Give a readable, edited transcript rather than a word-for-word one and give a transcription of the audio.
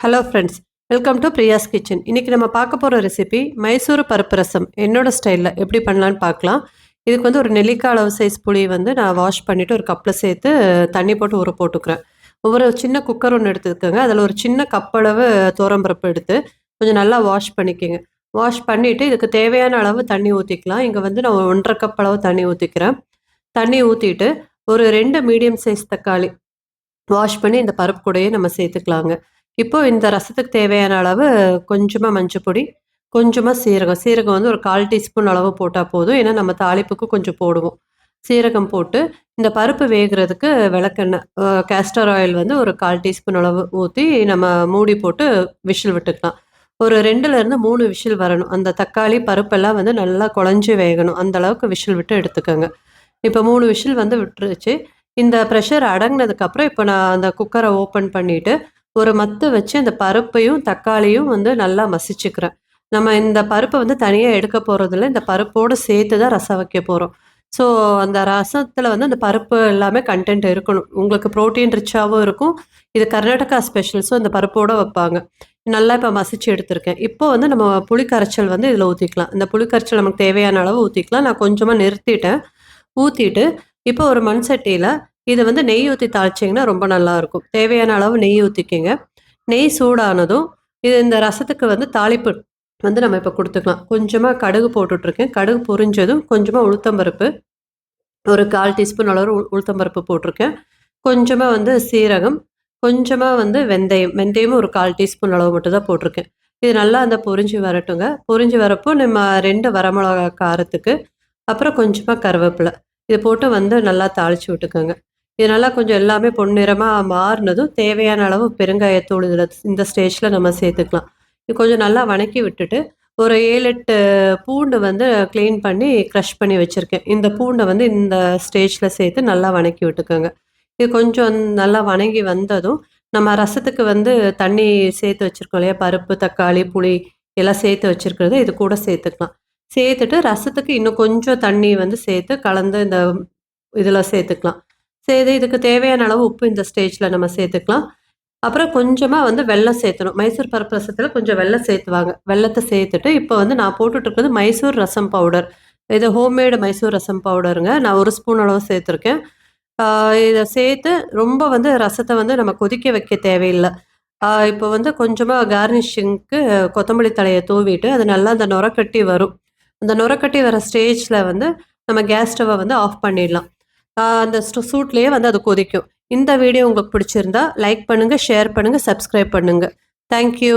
Hello friends, welcome to Priya's kitchen. இன்றைக்கி நம்ம பார்க்க போகிற ரெசிபி மைசூர் பருப்பு ரசம். என்னோடய ஸ்டைலில் எப்படி பண்ணலான்னு பார்க்கலாம். இதுக்கு வந்து ஒரு நெல்லிக்காய் அளவு சைஸ் புளி வந்து நான் வாஷ் பண்ணிவிட்டு ஒரு கப்பில் சேர்த்து தண்ணி போட்டு ஊற போட்டுக்கிறேன். ஒவ்வொரு சின்ன குக்கர் ஒன்று எடுத்துக்கோங்க. அதில் ஒரு சின்ன கப்பளவு பருப்பு எடுத்து கொஞ்சம் நல்லா வாஷ் பண்ணிக்கோங்க. வாஷ் பண்ணிவிட்டு இதுக்கு தேவையான அளவு தண்ணி ஊற்றிக்கலாம். இங்கே வந்து நான் 1.5 கப் அளவு தண்ணி ஊற்றிக்கிறேன். தண்ணி ஊற்றிட்டு ஒரு 2 மீடியம் சைஸ் தக்காளி வாஷ் பண்ணி இந்த பருப்பு கூடயே நம்ம சேர்த்துக்கலாங்க. இப்போ இந்த ரசத்துக்கு தேவையான அளவு கொஞ்சமாக மஞ்சப்பொடி, கொஞ்சமாக சீரகம். சீரகம் வந்து ஒரு 1/4 டீஸ்பூன் அளவு போட்டால் போதும். ஏன்னா நம்ம தாளிப்புக்கு கொஞ்சம் போடுவோம். சீரகம் போட்டு இந்த பருப்பு வேகிறதுக்கு விளக்கெண்ணெய், கேஸ்டர் ஆயில் வந்து ஒரு 1/4 டீஸ்பூன் அளவு ஊற்றி நம்ம மூடி போட்டு விசில் விட்டுக்கலாம். ஒரு 2லேருந்து 3 விசில் வரணும். அந்த தக்காளி பருப்பெல்லாம் வந்து நல்லா குழஞ்சி வேகணும். அந்த அளவுக்கு விசில் விட்டு எடுத்துக்கோங்க. இப்போ 3 விசில் வந்து விட்டுருச்சு. இந்த ப்ரெஷர் அடங்கினதுக்கப்புறம் இப்போ நான் அந்த குக்கரை ஓப்பன் பண்ணிவிட்டு ஒரு மத்து வச்சு அந்த பருப்பையும் தக்காளியும் வந்து நல்லா மசிச்சுக்கிறேன். நம்ம இந்த பருப்பை வந்து தனியாக எடுக்க போகிறதில்ல. இந்த பருப்போடு சேர்த்து தான் ரசம் வைக்க போகிறோம். ஸோ அந்த ரசத்தில் வந்து அந்த பருப்பு எல்லாமே கண்டென்ட் இருக்கணும். உங்களுக்கு ப்ரோட்டீன் ரிச்சாகவும் இருக்கும். இது கர்நாடகா ஸ்பெஷல். ஸோ அந்த பருப்போடு வைப்பாங்க. நல்லா இப்போ மசிச்சு எடுத்திருக்கேன். இப்போ வந்து நம்ம புளி கரைச்சல் வந்து இதில் ஊற்றிக்கலாம். இந்த புளி கரைச்சல் நமக்கு தேவையான அளவு ஊற்றிக்கலாம். நான் கொஞ்சமாக நிறுத்திட்டேன். ஊற்றிட்டு இப்போ ஒரு மண் சட்டியில் இதை வந்து நெய் ஊற்றி தாளிச்சிங்கன்னா ரொம்ப நல்லாயிருக்கும். தேவையான அளவு நெய் ஊற்றிக்கிங்க. நெய் சூடானதும் இந்த ரசத்துக்கு வந்து தாளிப்பு வந்து நம்ம இப்போ கொடுத்துக்கலாம். கொஞ்சமாக கடுகு போட்டுட்ருக்கேன். கடுகு பொரிஞ்சதும் கொஞ்சமாக உளுத்தம்பருப்பு, ஒரு 1/4 டீஸ்பூன் அளவு உளுத்தம்பருப்பு போட்டிருக்கேன். கொஞ்சமாக வந்து சீரகம், கொஞ்சமாக வந்து வெந்தயமும் ஒரு 1/4 டீஸ்பூன் அளவு மட்டும் தான் போட்டிருக்கேன். இது நல்லா அந்த பொரிஞ்சு வரட்டுங்க. பொரிஞ்சு வரப்போ நம்ம 2 வரமிளகா காரத்துக்கு, அப்புறம் கொஞ்சமாக கருவேப்பிலை இதை போட்டு வந்து நல்லா தாளித்து விட்டுக்கோங்க. இது நல்லா கொஞ்சம் எல்லாமே பொன்னிறமாக மாறினதும் தேவையான அளவு பெருங்காயத்தூள் இதில் இந்த ஸ்டேஜில் நம்ம சேர்த்துக்கலாம். இது கொஞ்சம் நல்லா வணக்கி விட்டுட்டு ஒரு 7, 8 பூண்டு வந்து க்ளீன் பண்ணி க்ரஷ் பண்ணி வச்சுருக்கேன். இந்த பூண்டை வந்து இந்த ஸ்டேஜில் சேர்த்து நல்லா வணக்கி விட்டுக்கோங்க. இது கொஞ்சம் நல்லா வணங்கி வந்ததும் நம்ம ரசத்துக்கு வந்து தண்ணி சேர்த்து வச்சுருக்கோம் இல்லையா, பருப்பு, தக்காளி, புளி எல்லாம் சேர்த்து வச்சுருக்கிறது இது கூட சேர்த்துக்கலாம். சேர்த்துட்டு ரசத்துக்கு இன்னும் கொஞ்சம் தண்ணி வந்து சேர்த்து கலந்து இந்த இதில் சேர்த்துக்கலாம். சரி, இதுக்கு தேவையான அளவு உப்பு இந்த ஸ்டேஜில் நம்ம சேர்த்துக்கலாம். அப்புறம் கொஞ்சமாக வந்து வெல்லம் சேர்த்தணும். மைசூர் பருப்பு ரசத்தில் கொஞ்சம் வெல்லம் சேர்த்துவாங்க. வெல்லத்தை சேர்த்துட்டு இப்போ வந்து நான் போட்டுட்ருக்கிறது மைசூர் ரசம் பவுடர். இது ஹோம்மேடு மைசூர் ரசம் பவுடருங்க. நான் 1 ஸ்பூன் அளவு சேர்த்துருக்கேன். இதை சேர்த்து ரொம்ப வந்து ரசத்தை வந்து நம்ம கொதிக்க வைக்க தேவையில்லை. இப்போ வந்து கொஞ்சமாக கார்னிஷிங்க்கு கொத்தமல்லி தழையை தூவிட்டு அது நல்லா அந்த நுரக்கட்டி வரும். அந்த நுரக்கட்டி வர ஸ்டேஜில் வந்து நம்ம கேஸ் ஸ்டவ்வை வந்து ஆஃப் பண்ணிடலாம். அந்த சூட்லேயே வந்து அது கொதிக்கும். இந்த வீடியோ உங்களுக்கு பிடிச்சிருந்தா லைக் பண்ணுங்கள், ஷேர் பண்ணுங்கள், சப்ஸ்கிரைப் பண்ணுங்கள். தேங்க்யூ.